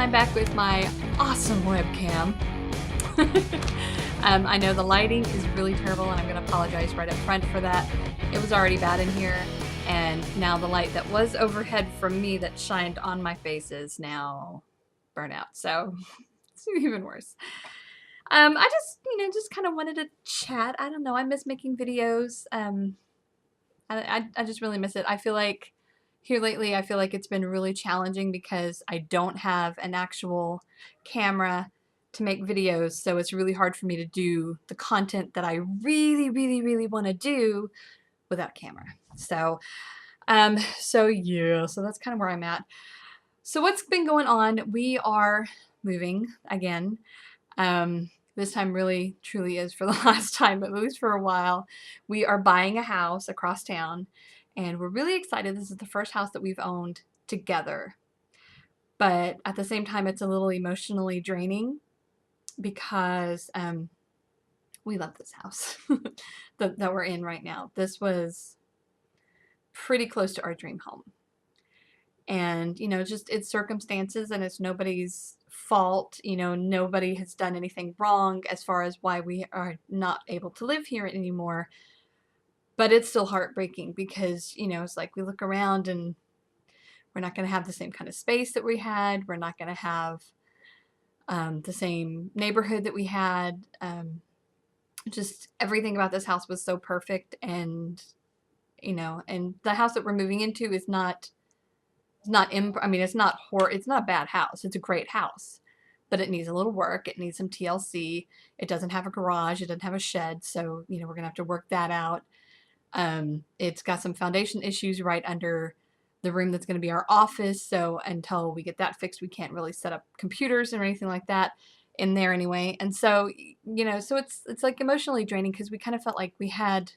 I'm back with my awesome webcam. I know the lighting is really terrible and I'm going to apologize right up front for that. It was already bad in here, and now the light that was overhead from me that shined on my face is now burnt out, so it's even worse. I just kind of wanted to chat. I don't know, I miss making videos. I just really miss it. I feel like here lately, I feel like it's been really challenging because I don't have an actual camera to make videos, so it's really hard for me to do the content that I really want to do without camera. So, so that's kind of where I'm at. So what's been going on? We are moving again. This time really truly is for the last time, but at least for a while. We are buying a house across town, and we're really excited. This is the first house that we've owned together. But at the same time, it's a little emotionally draining because we love this house that we're in right now. This was pretty close to our dream home. And, just it's circumstances and it's nobody's fault. Nobody has done anything wrong as far as why we are not able to live here anymore. But it's still heartbreaking because, it's like we look around and we're not going to have the same kind of space that we had. We're not going to have the same neighborhood that we had. Just everything about this house was so perfect. And, and the house that we're moving into is not it's not a bad house. It's a great house, but it needs a little work. It needs some TLC. It doesn't have a garage. It doesn't have a shed. So, we're going to have to work that out. It's got some foundation issues right under the room that's going to be our office. So until we get that fixed, we can't really set up computers or anything like that in there anyway. And so, so it's like emotionally draining because we kind of felt like we had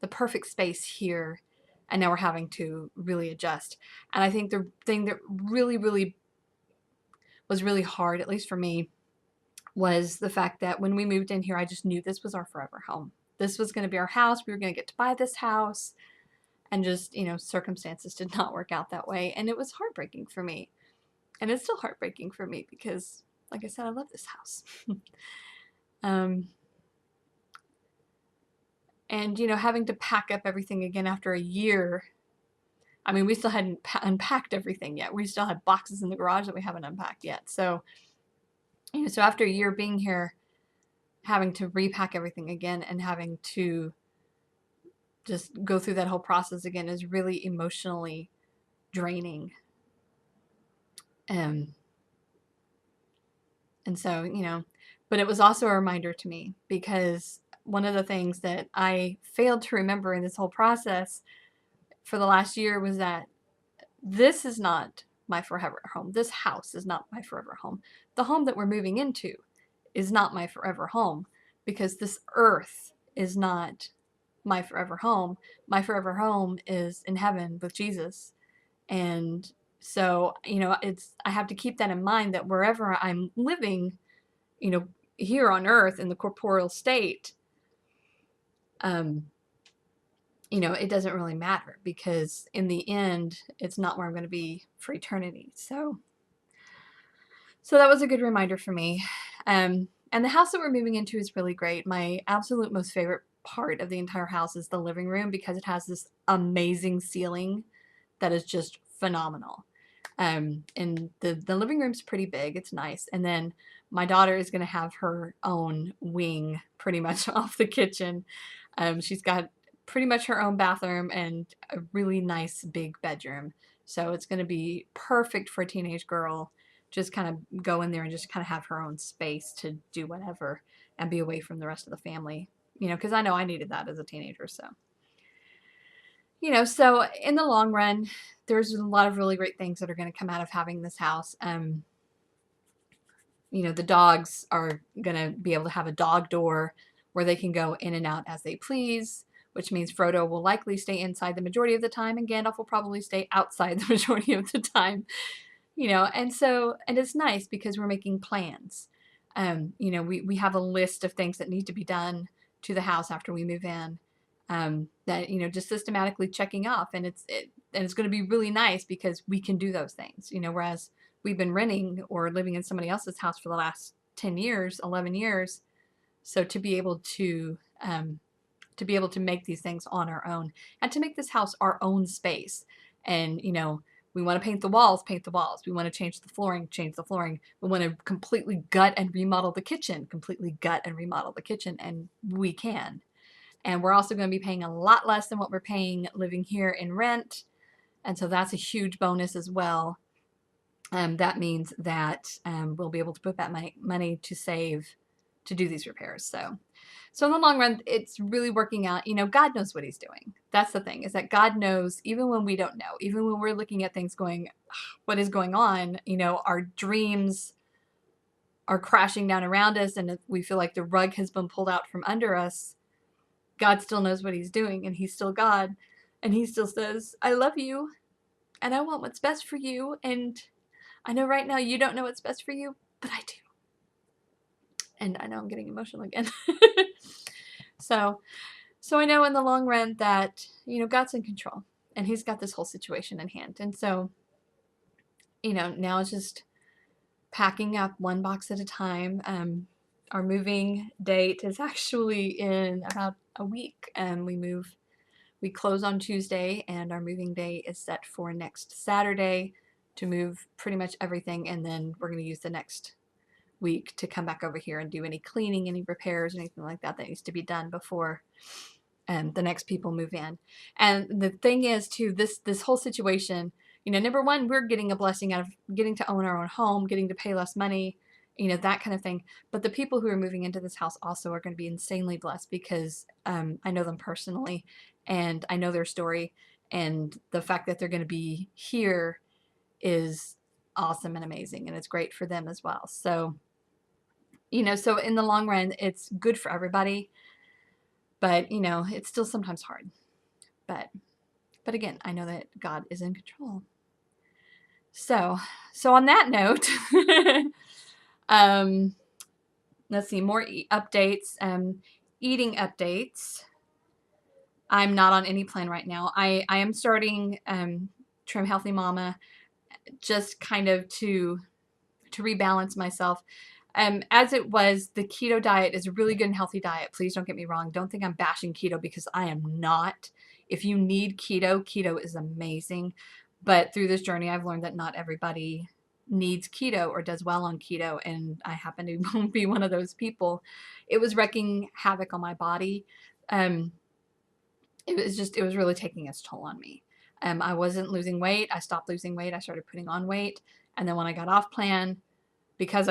the perfect space here, and now we're having to really adjust. And I think the thing that really was really hard, at least for me, was the fact that when we moved in here, I just knew this was our forever home. This was going to be our house. We were going to get to buy this house, and just, circumstances did not work out that way. And it was heartbreaking for me. And it's still heartbreaking for me because, like I said, I love this house. And, having to pack up everything again after a year. I mean, we still hadn't unpacked everything yet. We still had boxes in the garage that we haven't unpacked yet. So, so after a year being here, having to repack everything again and having to just go through that whole process again is really emotionally draining. And so, but it was also a reminder to me because one of the things that I failed to remember in this whole process for the last year was that this is not my forever home. This house is not my forever home. The home that we're moving into is not my forever home because this earth is not my forever home. My forever home is in heaven with Jesus. And so, I have to keep that in mind that wherever I'm living, here on earth in the corporeal state, it doesn't really matter because in the end, it's not where I'm going to be for eternity. So that was a good reminder for me. And the house that we're moving into is really great. My absolute most favorite part of the entire house is the living room because it has this amazing ceiling that is just phenomenal. And the living room's pretty big. It's nice. And then my daughter is going to have her own wing pretty much off the kitchen. She's got pretty much her own bathroom and a really nice big bedroom. So it's going to be perfect for a teenage girl. Just kind of go in there and just kind of have her own space to do whatever and be away from the rest of the family. Because I know I needed that as a teenager. So, so in the long run, there's a lot of really great things that are going to come out of having this house. The dogs are going to be able to have a dog door where they can go in and out as they please, which means Frodo will likely stay inside the majority of the time and Gandalf will probably stay outside the majority of the time. And it's nice because we're making plans. We have a list of things that need to be done to the house after we move in, that, just systematically checking off, and it's going to be really nice because we can do those things, whereas we've been renting or living in somebody else's house for the last 10 years, 11 years. So to be able to make these things on our own and to make this house our own space. And, we want to paint the walls, paint the walls. We want to change the flooring, change the flooring. We want to completely gut and remodel the kitchen, completely gut and remodel the kitchen. And we can. And we're also going to be paying a lot less than what we're paying living here in rent. And so that's a huge bonus as well. That means that we'll be able to put that money to save to do these repairs. So in the long run, it's really working out. God knows what he's doing. That's the thing, is that God knows even when we don't know, even when we're looking at things going, what is going on? Our dreams are crashing down around us and we feel like the rug has been pulled out from under us. God still knows what he's doing, and he's still God. And he still says, I love you and I want what's best for you. And I know right now you don't know what's best for you, but I do. And I know I'm getting emotional again. So I know in the long run that, God's in control and he's got this whole situation in hand. And so, now it's just packing up one box at a time. Our moving date is actually in about a week, and we close on Tuesday, and our moving day is set for next Saturday to move pretty much everything. And then we're going to use the next week to come back over here and do any cleaning, any repairs, anything like that needs to be done before the next people move in. And the thing is too, this whole situation, number one, we're getting a blessing out of getting to own our own home, getting to pay less money, that kind of thing. But the people who are moving into this house also are going to be insanely blessed because I know them personally and I know their story, and the fact that they're going to be here is awesome and amazing, and it's great for them as well. So so in the long run, it's good for everybody, but it's still sometimes hard. But again, I know that God is in control. So on that note, let's see, more updates, eating updates. I'm not on any plan right now. I am starting Trim Healthy Mama just kind of to rebalance myself. As it was, the keto diet is a really good and healthy diet. Please don't get me wrong. Don't think I'm bashing keto, because I am not. If you need keto, keto is amazing. But through this journey, I've learned that not everybody needs keto or does well on keto. And I happen to be one of those people. It was wreaking havoc on my body. It was really taking its toll on me. I wasn't losing weight. I stopped losing weight. I started putting on weight. And then when I got off plan, because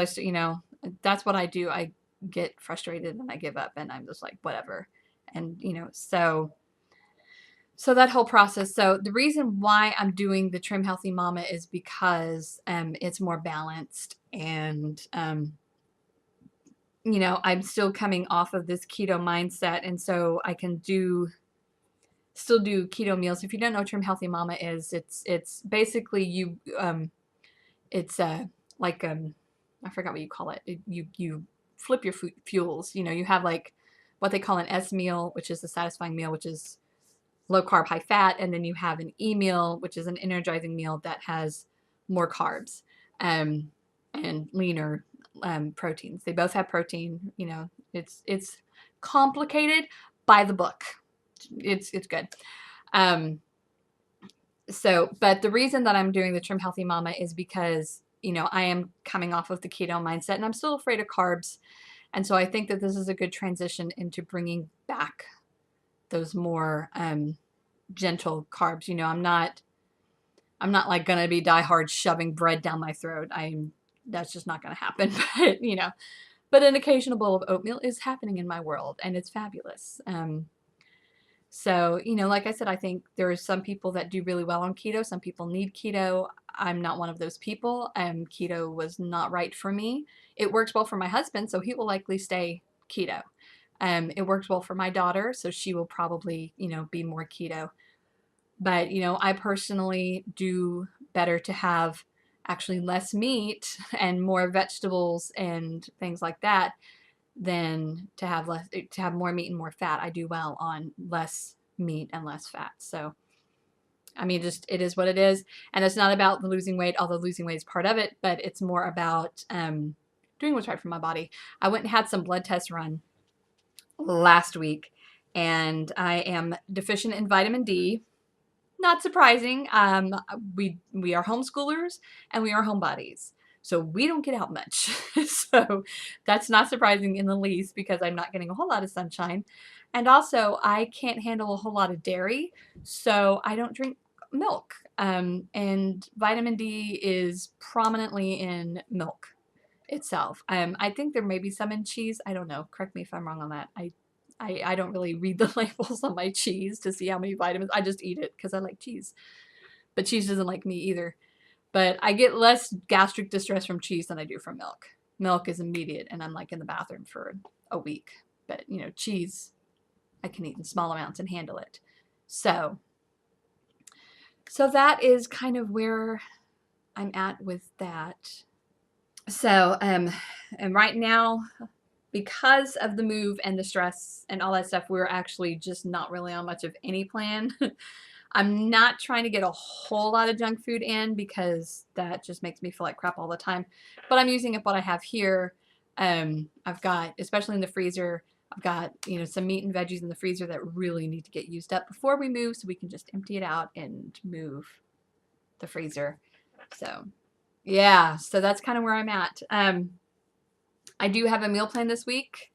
that's what I do. I get frustrated and I give up, and I'm just like, whatever. And, so that whole process. So the reason why I'm doing the Trim Healthy Mama is because it's more balanced, and, I'm still coming off of this keto mindset. And so I can still do keto meals. If you don't know what Trim Healthy Mama is, it's basically it's like, I forgot what you call it. You flip your fuels. You have like what they call an S meal, which is the satisfying meal, which is low carb, high fat. And then you have an E meal, which is an energizing meal that has more carbs and leaner proteins. They both have protein. It's complicated by the book. It's good. But the reason that I'm doing the Trim Healthy Mama is because I am coming off of the keto mindset, and I'm still afraid of carbs. And so I think that this is a good transition into bringing back those more gentle carbs. I'm not like going to be diehard shoving bread down my throat. That's just not going to happen. But an occasional bowl of oatmeal is happening in my world, and it's fabulous. So, like I said, I think there are some people that do really well on keto. Some people need keto. I'm not one of those people. Keto was not right for me. It works well for my husband, so he will likely stay keto. It works well for my daughter, so she will probably, be more keto. But, I personally do better to have actually less meat and more vegetables and things like that than to have more meat and more fat. I do well on less meat and less fat. So I mean, just it is what it is. And it's not about the losing weight, although losing weight is part of it, but it's more about doing what's right for my body. I went and had some blood tests run last week, and I am deficient in vitamin D. Not surprising. We are homeschoolers and we are homebodies, so we don't get out much. So that's not surprising in the least because I'm not getting a whole lot of sunshine, and also I can't handle a whole lot of dairy, so I don't drink milk. And vitamin D is prominently in milk itself. I think there may be some in cheese. I don't know. Correct me if I'm wrong on that. I don't really read the labels on my cheese to see how many vitamins. I just eat it because I like cheese. But cheese doesn't like me either. But I get less gastric distress from cheese than I do from milk. Milk is immediate, and I'm like in the bathroom for a week. But, you know, cheese, I can eat in small amounts and handle it. So that is kind of where I'm at with that. So, and right now, because of the move and the stress and all that stuff, we're actually just not really on much of any plan. I'm not trying to get a whole lot of junk food in because that just makes me feel like crap all the time. But I'm using up what I have here. I've got, especially in the freezer, I've got, you know, some meat and veggies in the freezer that really need to get used up before we move, so we can just empty it out and move the freezer. So yeah, so that's kind of where I'm at. I do have a meal plan this week.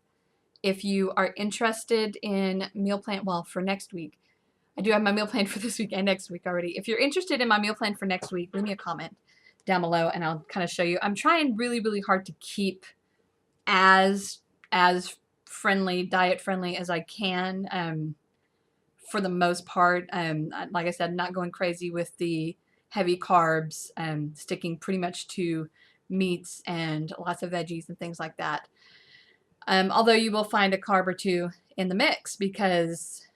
If you are interested in meal plan, well, for next week, I do have my meal plan for this week and next week already. If you're interested in my meal plan for next week, leave me a comment down below and I'll kind of show you. I'm trying really, really hard to keep as friendly, diet friendly as I can. For the most part, like I said, not going crazy with the heavy carbs, sticking pretty much to meats and lots of veggies and things like that. Although you will find a carb or two in the mix because,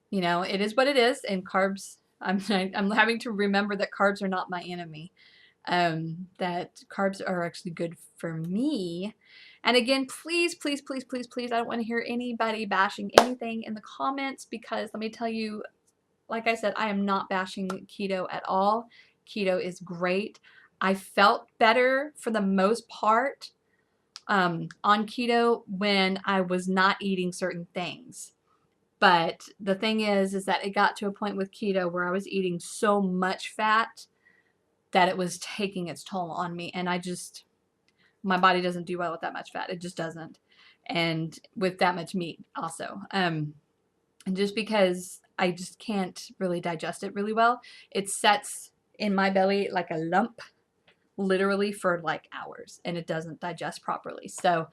you know, it is what it is, and carbs, I'm having to remember that carbs are not my enemy. That carbs are actually good for me. And again, please, please, please, please, please, I don't want to hear anybody bashing anything in the comments because let me tell you, like I said, I am not bashing keto at all. Keto is great. I felt better for the most part on keto when I was not eating certain things. But the thing is that it got to a point with keto where I was eating so much fat that it was taking its toll on me. And my body doesn't do well with that much fat. It just doesn't. And with that much meat also. And just because I just can't really digest it really well, it sets in my belly like a lump literally for like hours and it doesn't digest properly. So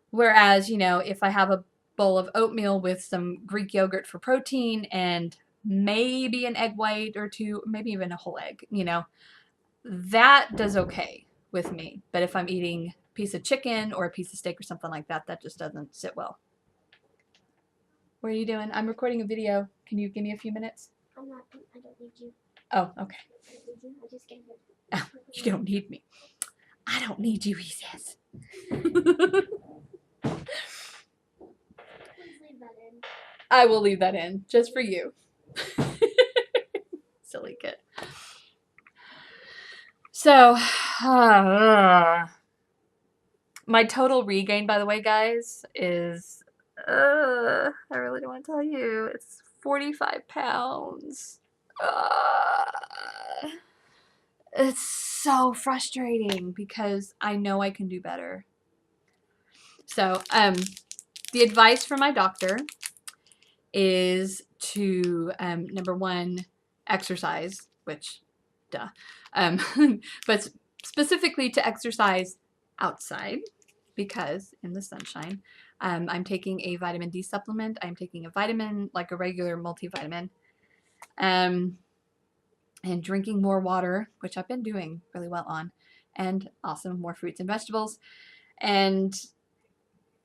whereas, you know, if I have a bowl of oatmeal with some Greek yogurt for protein and maybe an egg white or two, maybe even a whole egg, you know, that does okay with me. But if I'm eating a piece of chicken or a piece of steak or something like that, that just doesn't sit well. What are you doing? I'm recording a video. Can you give me a few minutes? I'm not. I don't need you. Oh, okay. I just get it. Oh, you don't need me. I don't need you, he says. Please leave that in. I will leave that in just for you. Silly kid. So, my total regain, by the way, guys, is, I really don't want to tell you, it's 45 pounds. It's so frustrating because I know I can do better. So, the advice from my doctor is to, number one, exercise, which, duh. But specifically to exercise outside because in the sunshine. I'm taking a vitamin D supplement. I'm taking a vitamin, like a regular multivitamin. And drinking more water, which I've been doing really well on, and also more fruits and vegetables. And,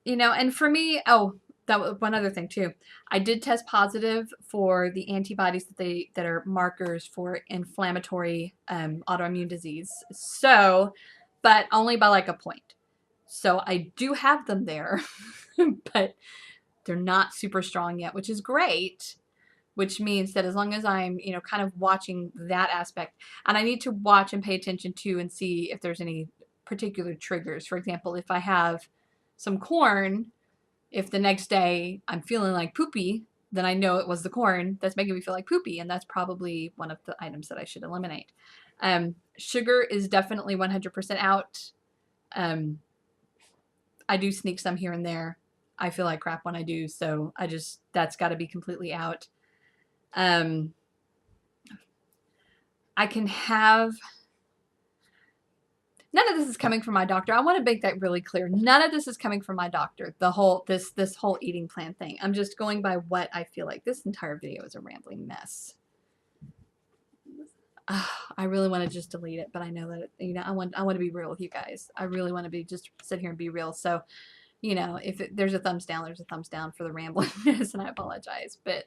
you know, and for me, oh, that was one other thing too. I did test positive for the antibodies that are markers for inflammatory autoimmune disease. So, but only by like a point. So I do have them there, but they're not super strong yet, which is great. which means that as long as I'm, kind of watching that aspect, and I need to watch and pay attention to and see if there's any particular triggers. For example, if I have some corn, if the next day I'm feeling like poopy, then I know it was the corn that's making me feel like poopy, and that's probably one of the items that I should eliminate. Sugar is definitely 100% out. I do sneak some here and there. I feel like crap when I do, so that's got to be completely out. I can have, none of this is coming from my doctor. I want to make that really clear. None of this is coming from my doctor. This whole eating plan thing. I'm just going by what I feel like. This entire video is a rambling mess. I really want to just delete it, but I know that I want to be real with you guys. I really want to be just sit here and be real. So, if there's a thumbs down, there's a thumbs down for the ramblingness, and I apologize. But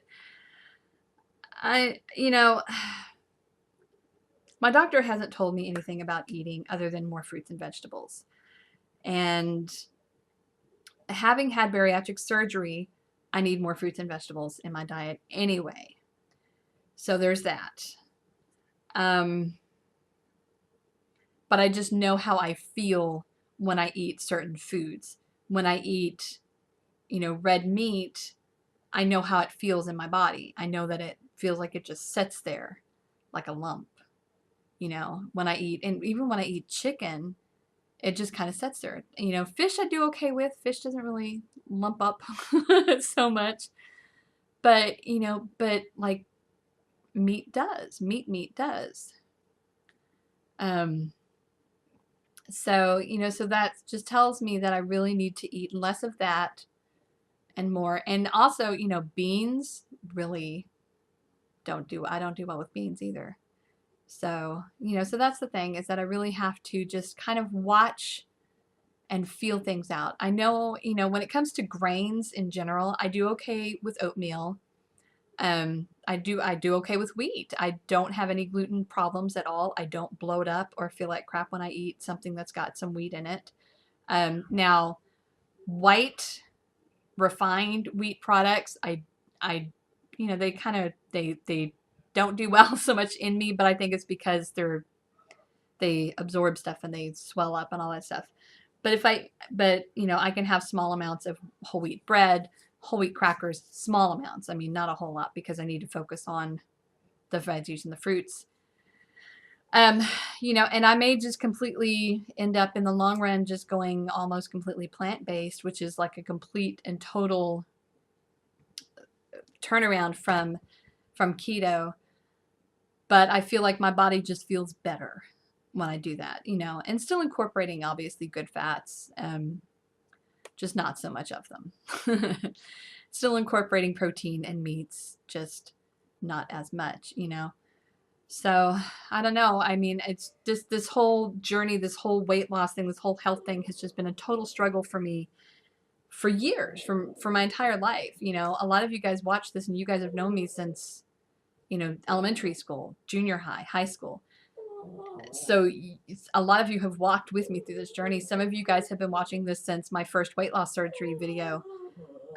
my doctor hasn't told me anything about eating other than more fruits and vegetables. And having had bariatric surgery, I need more fruits and vegetables in my diet anyway. So there's that. But I just know how I feel when I eat certain foods. When I eat, red meat, I know how it feels in my body. I know that it feels like it just sits there like a lump. When I eat, and even when I eat chicken, it just kind of sits there. Fish I do okay with. Fish doesn't really lump up so much. But, but like meat does. Meat does. So, so that just tells me that I really need to eat less of that and more. And also, beans really I don't do well with beans either. So, so that's the thing, is that I really have to just kind of watch and feel things out. I know, when it comes to grains in general, I do okay with oatmeal. I do okay with wheat. I don't have any gluten problems at all. I don't bloat up or feel like crap when I eat something that's got some wheat in it. Now, white refined wheat products, they don't do well so much in me, but I think it's because they absorb stuff and they swell up and all that stuff. But I can have small amounts of whole wheat bread, whole wheat crackers, small amounts. I mean, not a whole lot, because I need to focus on the veggies and the fruits. And I may just completely end up in the long run just going almost completely plant-based, which is like a complete and total turnaround from keto. But I feel like my body just feels better when I do that, and still incorporating obviously good fats, just not so much of them. Still incorporating protein and meats, just not as much, So I don't know. I mean, it's just this whole journey, this whole weight loss thing, this whole health thing has just been a total struggle for me for years, for my entire life. A lot of you guys watch this and you guys have known me since, elementary school, junior high, high school. So a lot of you have walked with me through this journey. Some of you guys have been watching this since my first weight loss surgery video.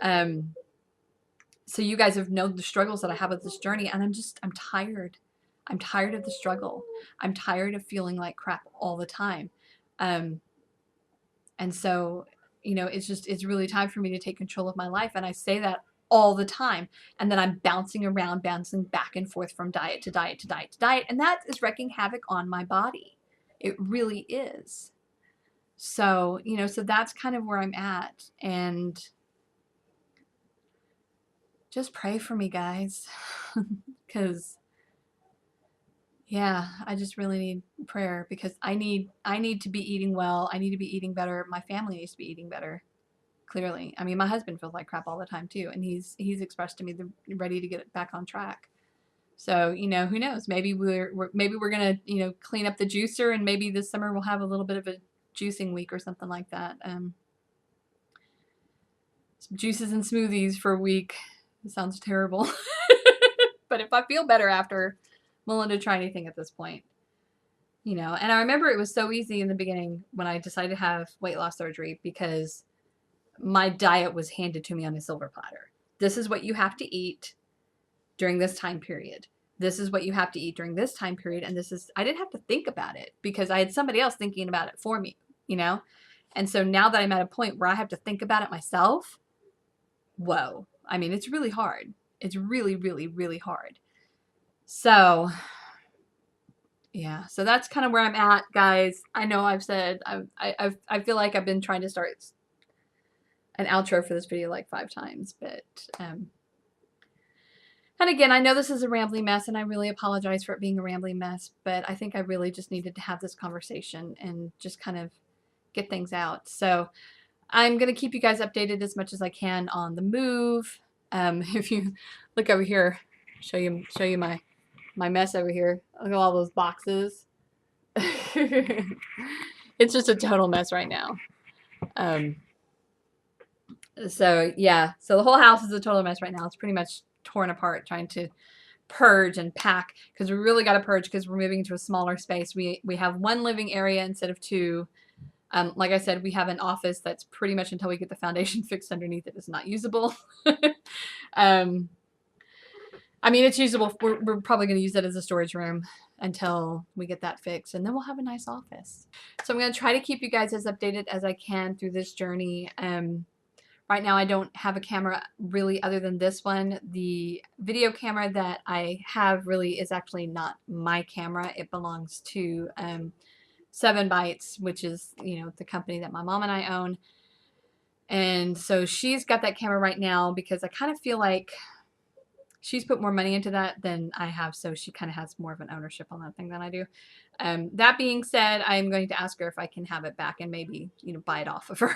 So you guys have known the struggles that I have with this journey, and I'm tired. I'm tired of the struggle. I'm tired of feeling like crap all the time. And so, it's really time for me to take control of my life. And I say that all the time. And then I'm bouncing back and forth from diet to diet to diet to diet. And that is wreaking havoc on my body. It really is. So, so that's kind of where I'm at. And just pray for me, guys. Because, yeah, I just really need prayer, because I need to be eating well. I need to be eating better. My family needs to be eating better. Clearly. I mean, my husband feels like crap all the time too, and he's expressed to me they're ready to get it back on track. So, who knows? Maybe we're gonna, clean up the juicer, and maybe this summer we'll have a little bit of a juicing week or something like that. Some juices and smoothies for a week. It sounds terrible. But if I feel better after, I'm willing to try anything at this point. And I remember it was so easy in the beginning when I decided to have weight loss surgery, because my diet was handed to me on a silver platter. This is what you have to eat. during this time period. This is what you have to eat during this time period. And I didn't have to think about it because I had somebody else thinking about it for me, you know? And so now that I'm at a point where I have to think about it myself, whoa. I mean, it's really hard. It's really, really, really hard. So, yeah. So that's kind of where I'm at, guys. I know I've said, I feel like I've been trying to start an outro for this video like 5 times, but, and again, I know this is a rambling mess, and I really apologize for it being a rambling mess, but I think I really just needed to have this conversation and just kind of get things out. So I'm going to keep you guys updated as much as I can on the move. If you look over here, show you my mess over here. Look at all those boxes. It's just a total mess right now. So yeah, so the whole house is a total mess right now. It's pretty much torn apart trying to purge and pack because we really got to purge because we're moving to a smaller space. We have 1 living area instead of 2. Like I said, we have an office that's pretty much until we get the foundation fixed underneath it is not usable. I mean, it's usable. We're probably going to use it as a storage room until we get that fixed, and then we'll have a nice office. So I'm going to try to keep you guys as updated as I can through this journey. Right now, I don't have a camera really other than this one. The video camera that I have really is actually not my camera. It belongs to 7 Bytes, which is, you know, the company that my mom and I own. And so she's got that camera right now because I kind of feel like she's put more money into that than I have. So she kind of has more of an ownership on that thing than I do. That being said, I'm going to ask her if I can have it back and maybe, you know, buy it off of her,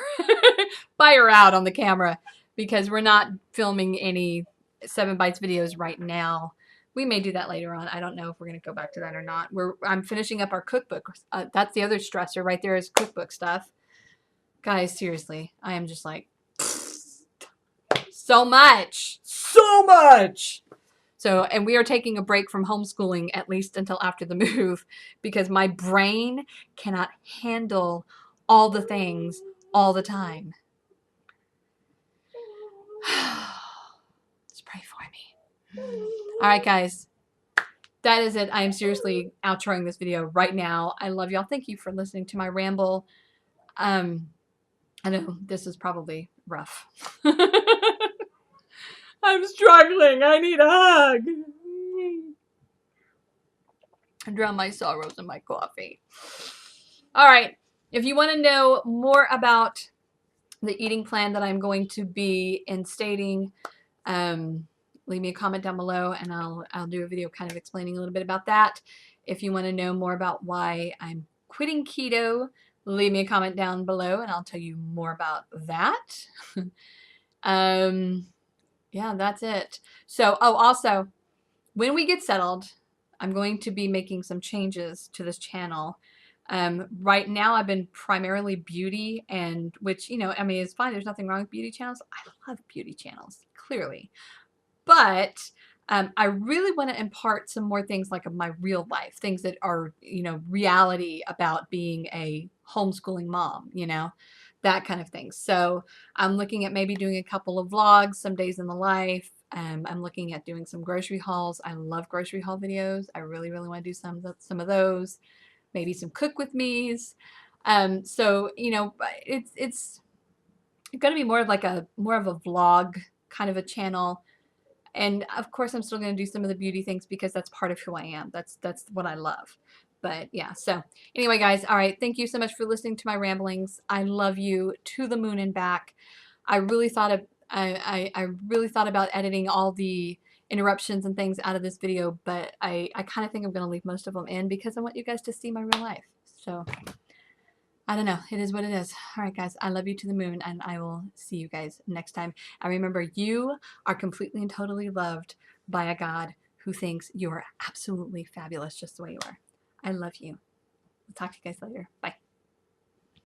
buy her out on the camera because we're not filming any 7 Bytes videos right now. We may do that later on. I don't know if we're going to go back to that or not. I'm finishing up our cookbook. That's the other stressor right there is cookbook stuff. Guys, seriously, I am just like, so much. So much. So, and we are taking a break from homeschooling at least until after the move because my brain cannot handle all the things all the time. Just pray for me. All right, guys. That is it. I am seriously outroing this video right now. I love y'all. Thank you for listening to my ramble. I know this is probably rough. I'm struggling. I need a hug. I drown my sorrows in my coffee. All right. If you want to know more about the eating plan that I'm going to be instating, leave me a comment down below and I'll do a video kind of explaining a little bit about that. If you want to know more about why I'm quitting keto, leave me a comment down below and I'll tell you more about that. Yeah, that's it. So, oh, also, when we get settled, I'm going to be making some changes to this channel. Right now, I've been primarily beauty, and which, you know, I mean, it's fine. There's nothing wrong with beauty channels. I love beauty channels, clearly. But I really want to impart some more things like of my real life, things that are, you know, reality about being a homeschooling mom, you know, that kind of thing. So I'm looking at maybe doing a couple of vlogs, some days in the life. I'm looking at doing some grocery hauls. I love grocery haul videos. I really, really want to do some of those. Maybe some cook with me's. So, you know, it's going to be more of like more of a vlog kind of a channel. And of course, I'm still going to do some of the beauty things because that's part of who I am. That's what I love. But yeah, so anyway, guys, all right. Thank you so much for listening to my ramblings. I love you to the moon and back. I really thought of, I really thought about editing all the interruptions and things out of this video, but I kind of think I'm going to leave most of them in because I want you guys to see my real life. So I don't know. It is what it is. All right, guys. I love you to the moon, and I will see you guys next time. And remember, you are completely and totally loved by a God who thinks you are absolutely fabulous just the way you are. I love you. We'll talk to you guys later. Bye.